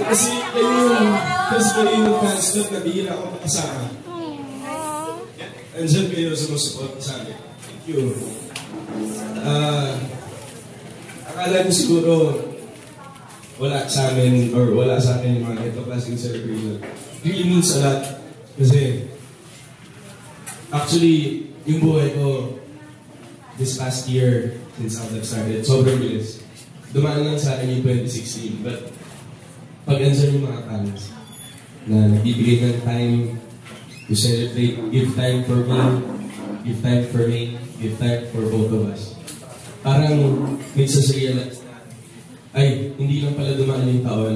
Kasi kayo yung fans club na bihira ako makasama. Andyan kayo sa mga support sa amin. Thank you. Akala ko siguro wala sa amin or wala sa akin yung mga ito klaseng celebration. Really means a lot. Kasi actually, yung buhay ko this past year since Outlook started, sobrang bilis. Dumaan lang sa akin yung 2016. But pag andyan yung mga fans na nagbibigay ng time to celebrate, give time for me, give time for me, give time for both of us. Parang makes us realize na, ay, hindi lang pala dumaan yung taon.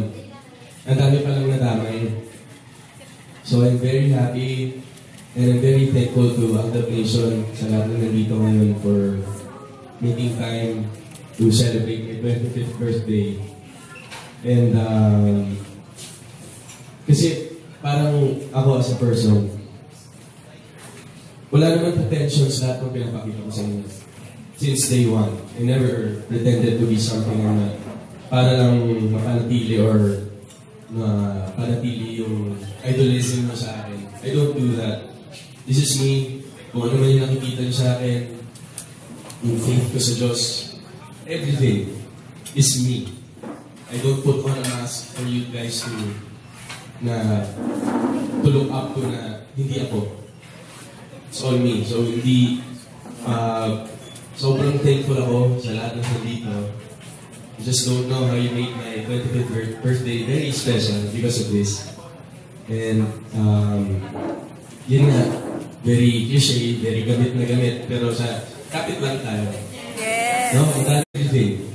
Ang dami palang nadamay. So I'm very happy and I'm very thankful to Outlook Nation sa lahat na nandito ngayon for making time to celebrate my 25th birthday. And kasi parang ako as a person, wala naman pretensions lahat ng pinapakita ko sa inyo. Since day one, I never pretended to be something na para lang mapanatili or mapanatili yung idolism mo sa akin. I don't do that. This is me. Kung ano man yung nakikita niyo sa akin, yung faith ko sa Diyos, everything is me. I don't put on a mask for you guys to look up to na hindi ako. It's all me. So hindi, sobrang thankful ako sa lahat ng nandito. I just don't know how you made my 25th birthday very special because of this. And yun nga, very cliche, very gamit na gamit, pero sa kapit lang tayo. Yes! No, and everything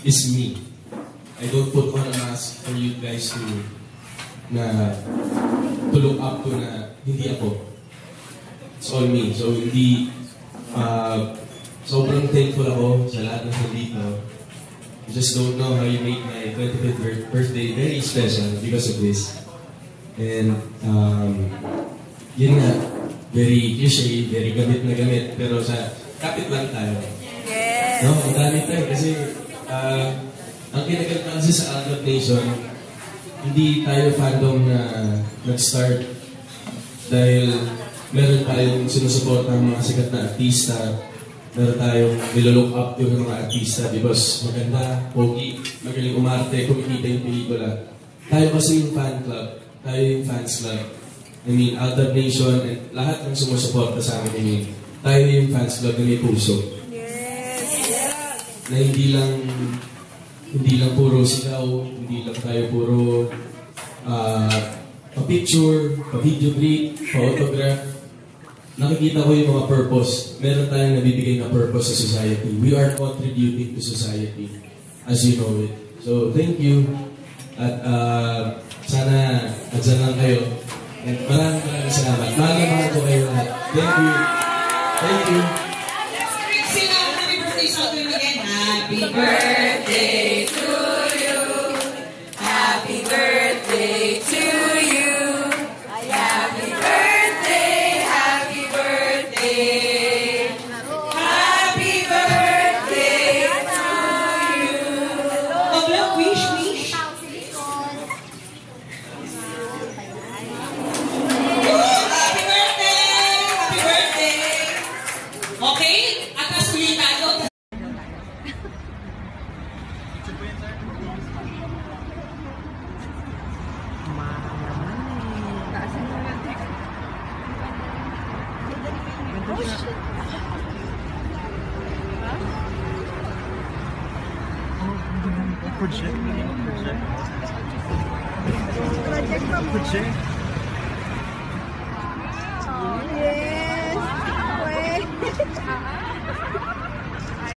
is me. I don't put on a mask for you guys to look up to na hindi ako. It's all me. So hindi, sobrang thankful ako sa lahat ng nandito. I just don't know how you made my 25th birthday very special because of this. And yun nga, very cliche, very gamit na gamit, pero sa kapit lang tayo. Yes! No, ang dami tayo kasi ang kinagalta kasi sa Outlook Nation, hindi tayo fandom na nag-start dahil meron tayong sinusupport ng mga sikat na artista, meron tayong nilolook up yung mga artista because maganda, pogi, magaling umarte, kumikita yung pelikula. Tayo kasi yung fan club, tayo yung fans club. I mean, Outlook Nation, and lahat ng sumusuporta sa amin, I mean, tayo yung fans club na may puso. Yes! Na hindi lang puro sigaw, hindi lang tayo puro pa-picture, pa-video greet, pa-autograph. Nakikita ko yung mga purpose. Meron tayong nabibigay na purpose sa society. We are contributing to society as you know it. So, thank you. At sana andyan lang kayo. And maraming salamat. Mahal ko kayo lahat. Thank you. Thank you. Let's sing out happy birthday song to you again. Happy birthday to you. Happy birthday to you. Happy birthday, happy birthday. Happy birthday to you. Oh, look, wish. Happy birthday. Okay, atas ulit tayo. Project. Yes! Wait!